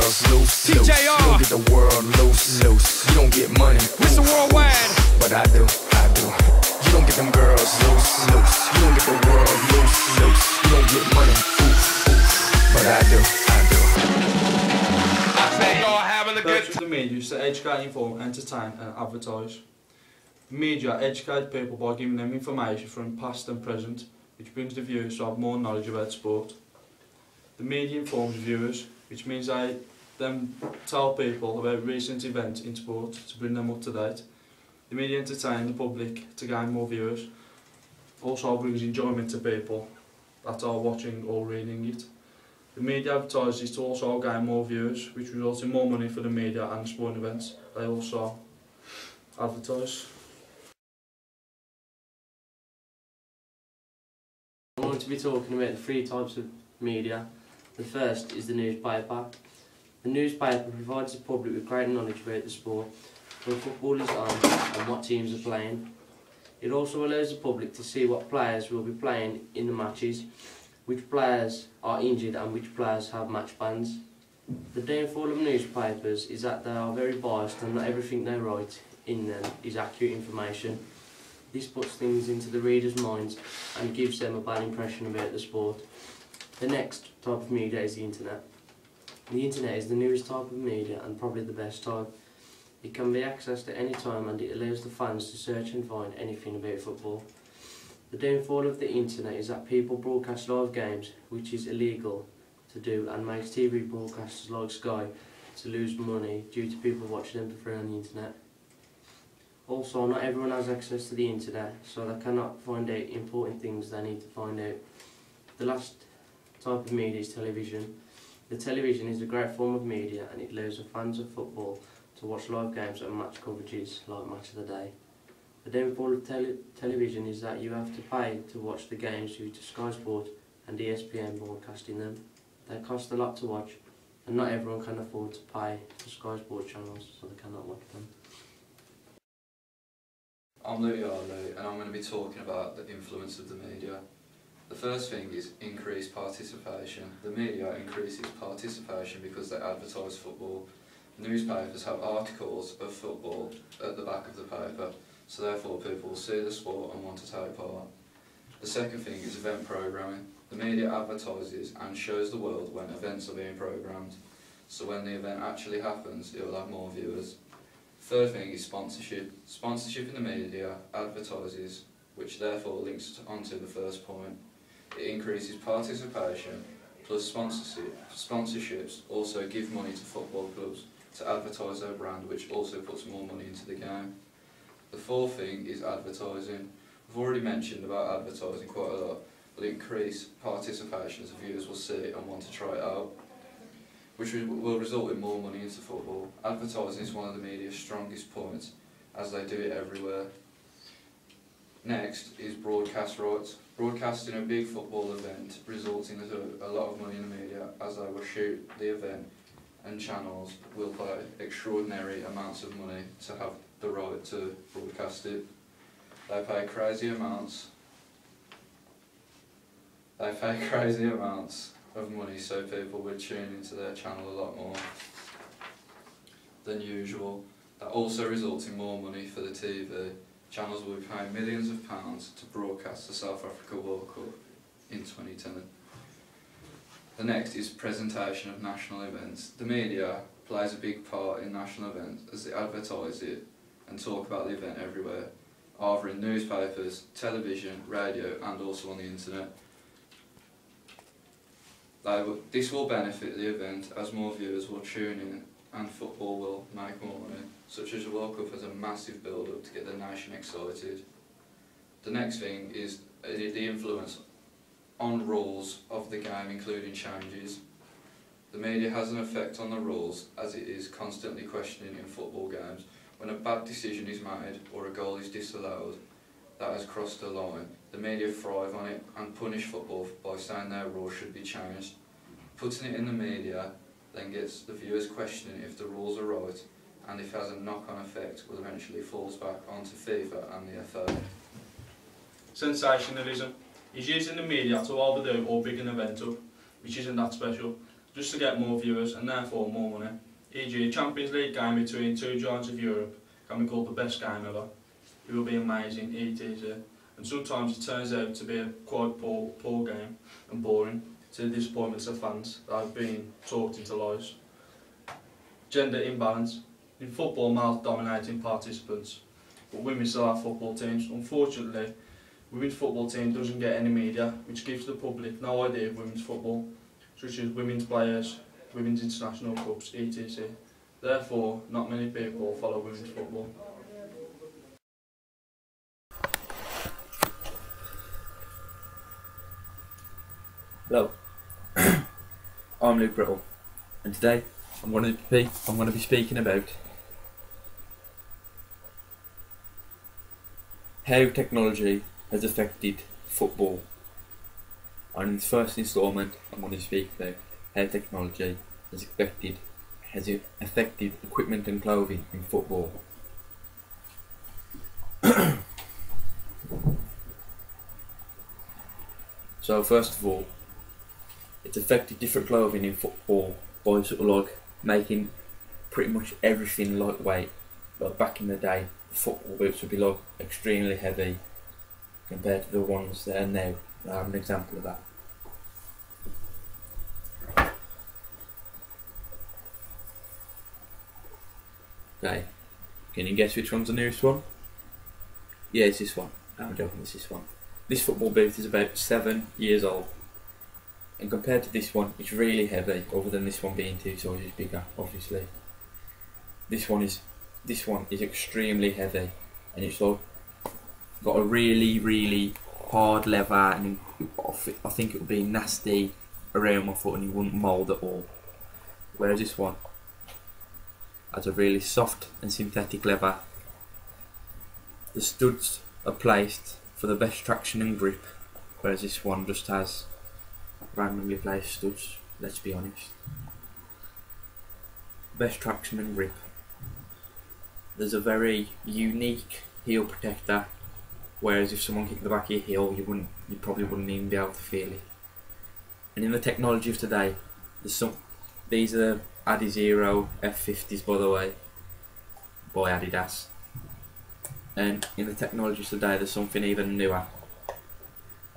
girls loose, loose. You don't get the world loose, loose. You don't get money, Mr. Worldwide. but I do, I do. You don't get them girls loose, loose. You don't get the world loose, loose. You don't get money, but I do, I do. I say y'all having a good The purpose of the media is to educate, inform, entertain and advertise. The media educate people by giving them information from past and present, which brings the viewers to have more knowledge about sport. The media informs viewers, which means they then tell people about recent events in sport to bring them up to date. The media entertain the public to gain more viewers. Also brings enjoyment to people that are watching or reading it. The media advertises to also gain more viewers, which results in more money for the media and sporting events. They also advertise. I'm going to be talking about the three types of media. The first is the newspaper. The newspaper provides the public with great knowledge about the sport, when football is on and what teams are playing. It also allows the public to see what players will be playing in the matches, which players are injured and which players have match bans. The downfall of newspapers is that they are very biased and not everything they write in them is accurate information. This puts things into the reader's minds and gives them a bad impression about the sport. The next type of media is the internet. The internet is the newest type of media and probably the best type. It can be accessed at any time and it allows the fans to search and find anything about football. The downfall of the internet is that people broadcast live games, which is illegal to do and makes TV broadcasters like Sky to lose money due to people watching them for free on the internet. Also, not everyone has access to the internet, so they cannot find out important things they need to find out. The last type of media is television. The television is a great form of media and it allows the fans of football to watch live games and match coverages like Match of the Day. The downfall of television is that you have to pay to watch the games due to Sky Sport and ESPN broadcasting them. They cost a lot to watch and not everyone can afford to pay for Sky Sport channels, so they cannot watch them. I'm Louis Arlo and I'm going to be talking about the influence of the media. The first thing is increased participation. The media increases participation because they advertise football. Newspapers have articles of football at the back of the paper, so therefore people will see the sport and want to take part. The second thing is event programming. The media advertises and shows the world when events are being programmed, so when the event actually happens it will have more viewers. Third thing is sponsorship. Sponsorship in the media advertises, which therefore links onto the first point. It increases participation, plus sponsorships also give money to football clubs to advertise their brand, which also puts more money into the game. The fourth thing is advertising. We've already mentioned about advertising quite a lot, but increase participation as viewers will see it and want to try it out, which will result in more money into football. Advertising is one of the media's strongest points, as they do it everywhere. Next is broadcast rights. Broadcasting a big football event results in a lot of money in the media, as they will shoot the event and channels will pay extraordinary amounts of money to have the right to broadcast it. They pay crazy amounts of money, so people will tune into their channel a lot more than usual. That also results in more money for the TV. Channels will be paying millions of pounds to broadcast the South Africa World Cup in 2010. The next is presentation of national events. The media plays a big part in national events as they advertise it and talk about the event everywhere, either in newspapers, television, radio and also on the internet. This will benefit the event as more viewers will tune in and football will make more money, such as the World Cup has a massive build-up to get the nation excited. The next thing is the influence on rules of the game, including changes. The media has an effect on the rules as it is constantly questioning in football games. When a bad decision is made or a goal is disallowed that has crossed the line, the media thrive on it and punish football by saying their rules should be changed. Putting it in the media then gets the viewers questioning if the rules are right, and if it has a knock-on effect will eventually falls back onto FIFA and the FA. Sensationalism is using the media to overdo or big an event up, which isn't that special. just to get more viewers and therefore more money. E.g. a Champions League game between two giants of Europe can be called the best game ever. It will be amazing, etc. And sometimes it turns out to be a quite poor game and boring, to the disappointments of fans that have been talked into lies. Gender imbalance. In football, males dominating participants, but women still have football teams. Unfortunately, women's football team doesn't get any media, which gives the public no idea of women's football, such as women's players, women's international cups, etc. Therefore, not many people follow women's football. Hello, I'm Luke Brittle, and today I'm going to be speaking about how technology has affected football. And in this first instalment, I'm going to speak about how technology has affected equipment and clothing in football. So first of all, it's affected different clothing in football by sort of like making pretty much everything lightweight. Like back in the day, football boots would be like extremely heavy compared to the ones that are now. I have an example of that. Okay, can you guess which one's the newest one? Yeah, it's this one. I'm joking, it's this one. This football boot is about 7 years old. And compared to this one, it's really heavy, other than this one being 2 sizes bigger, obviously. This one is extremely heavy, and it's like got a really hard leather, and I think it would be nasty around my foot and it wouldn't mould at all. Whereas this one has a really soft and synthetic leather. The studs are placed for the best traction and grip, whereas this one just has randomly placed studs, let's be honest. Best traction and grip. There's a very unique heel protector, whereas if someone kicked the back of your heel, you probably wouldn't even be able to feel it. And in the technology of today, these are Adizero F50s, by the way, by Adidas. And in the technology of today, there's something even newer,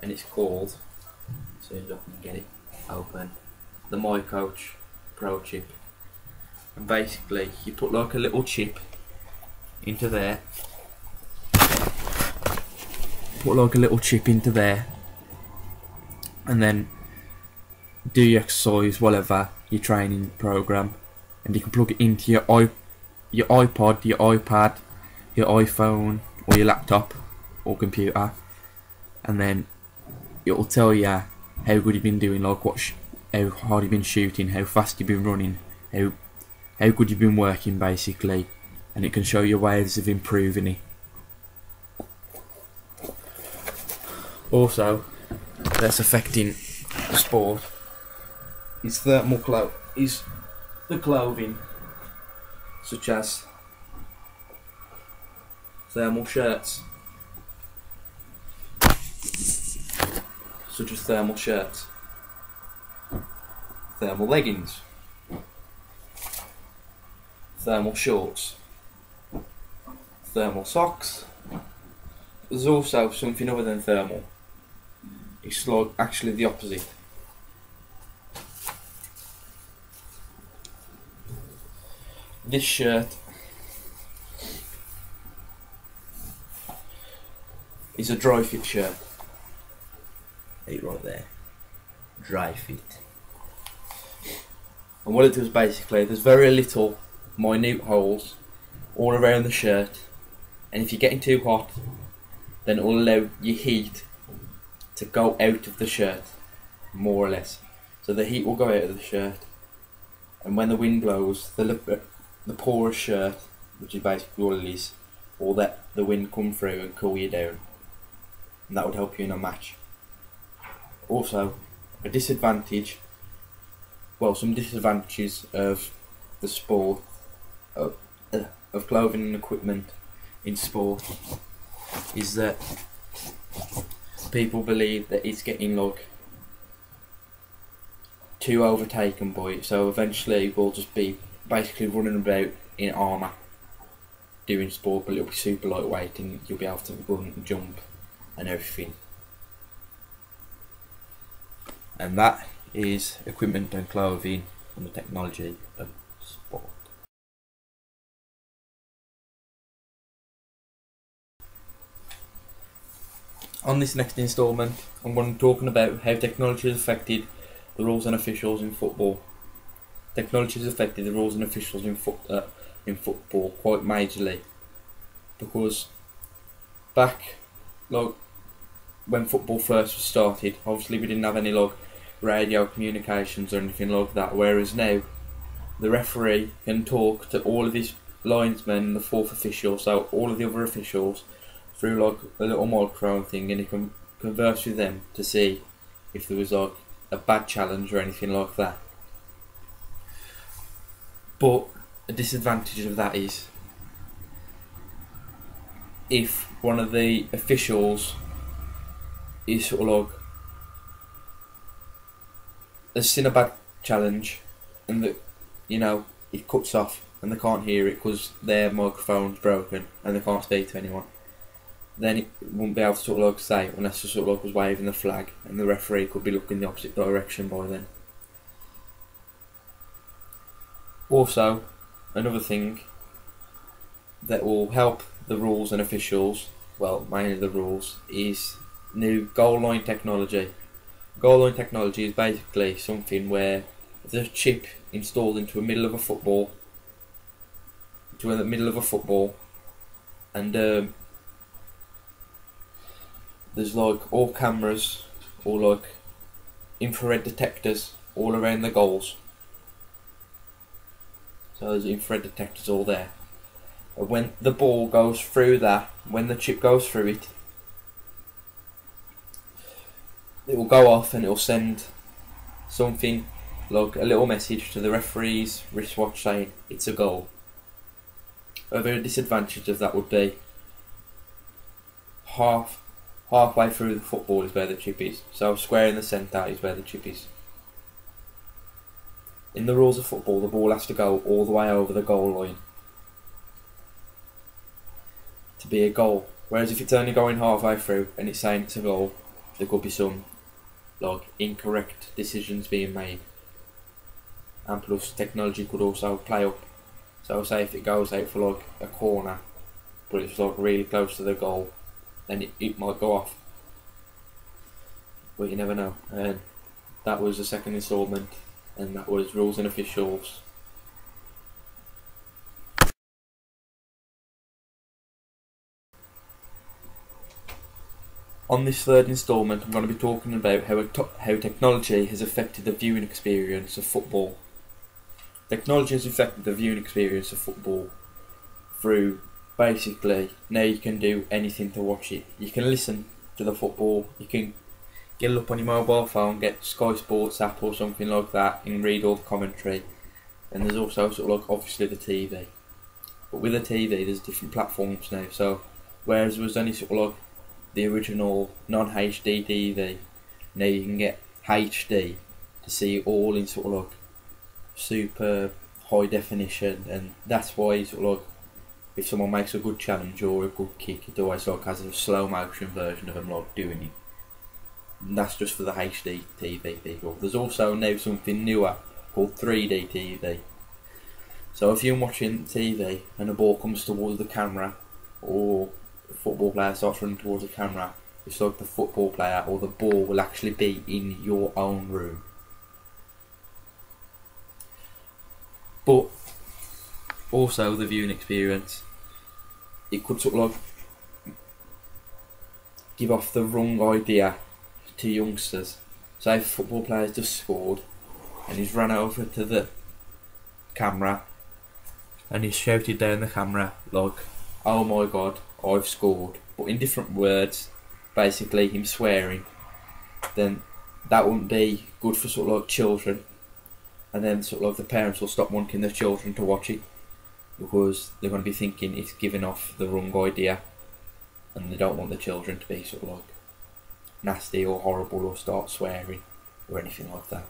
and it's called, as soon as I can get it open, the MyCoach Pro Chip. And basically, you put like a little chip into there. And then do your exercise, whatever your training program, and you can plug it into your iPod, your iPad, your iPhone, or your laptop or computer, and then it'll tell you how good you've been doing, like how hard you've been shooting, how fast you've been running, how good you've been working, basically, and it can show you ways of improving it. Also, that's affecting the sport is the clothing, such as thermal shirts, thermal leggings, thermal shorts, thermal socks. There's also something other than thermal. It's like actually the opposite. This shirt is a dry fit shirt. Right there, dry fit. And what it does basically, there's very little minute holes all around the shirt, and if you're getting too hot, then it will allow your heat to go out of the shirt, more or less. So the heat will go out of the shirt, and when the wind blows, the porous shirt, which is basically all it is, will let the wind come through and cool you down, and that would help you in a match. Also, some disadvantages of the sport, of clothing and equipment in sport, is that people believe that it's getting like too overtaken by it. So eventually we'll just be basically running about in armour, doing sport, but it'll be super lightweight and you'll be able to run and jump and everything. And that is equipment and clothing and the technology of sport. On this next instalment, I'm going to be talking about how technology has affected the rules and officials in football. Technology has affected the rules and officials in football quite majorly, because back when football first was started, obviously we didn't have any radio communications or anything like that, whereas now the referee can talk to all of his linesmen and the fourth official, so all of the other officials, through a little microphone thing, and he can converse with them to see if there was a bad challenge or anything like that. But a disadvantage of that is if one of the officials is has seen a bad challenge and it cuts off and they can't hear it because their microphone's broken and they can't speak to anyone, then it wouldn't be able to say, unless the was waving the flag, and the referee could be looking the opposite direction by then. Also, another thing that will help the rules and officials, well, mainly the rules, is new goal line technology. Goal line technology is basically something where there's a chip installed into the middle of a football, and there's all cameras or infrared detectors all around the goals. So there's infrared detectors all there. And when the ball goes through that, when the chip goes through it, it will go off and it will send something a little message to the referee's wristwatch saying it's a goal. Another disadvantage of that would be halfway through the football is where the chip is. So square in the centre is where the chip is. In the rules of football, the ball has to go all the way over the goal line to be a goal. Whereas if it's only going halfway through and it's saying it's a goal, there could be some incorrect decisions being made. And plus technology could also play up. So say if it goes out for a corner, but it's really close to the goal, then it might go off. But you never know. And that was the second instalment, and that was rules and officials. On this third instalment, I'm going to be talking about how technology has affected the viewing experience of football. Technology has affected the viewing experience of football through basically now you can do anything to watch it. You can listen to the football, you can get it up on your mobile phone, get Sky Sports app or something like that and read all the commentary. And there's also obviously the TV. But with the TV there's different platforms now, so whereas there was only the original non-HD TV, now you can get HD to see it all in super high definition, and that's why if someone makes a good challenge or a good kick, it always has a slow motion version of them doing it. And that's just for the HD TV people. There's also now something newer called 3D TV. So if you're watching TV and a ball comes towards the camera, or the football player starts running towards the camera, it's the football player or the ball will actually be in your own room. But also the viewing experience, it could give off the wrong idea to youngsters. So if a football player's just scored and he's run over to the camera and he's shouted down the camera oh my god, I've scored, but in different words, basically him swearing, then that wouldn't be good for children. And then the parents will stop wanting their children to watch it because they're going to be thinking it's giving off the wrong idea, and they don't want the children to be nasty or horrible or start swearing or anything like that.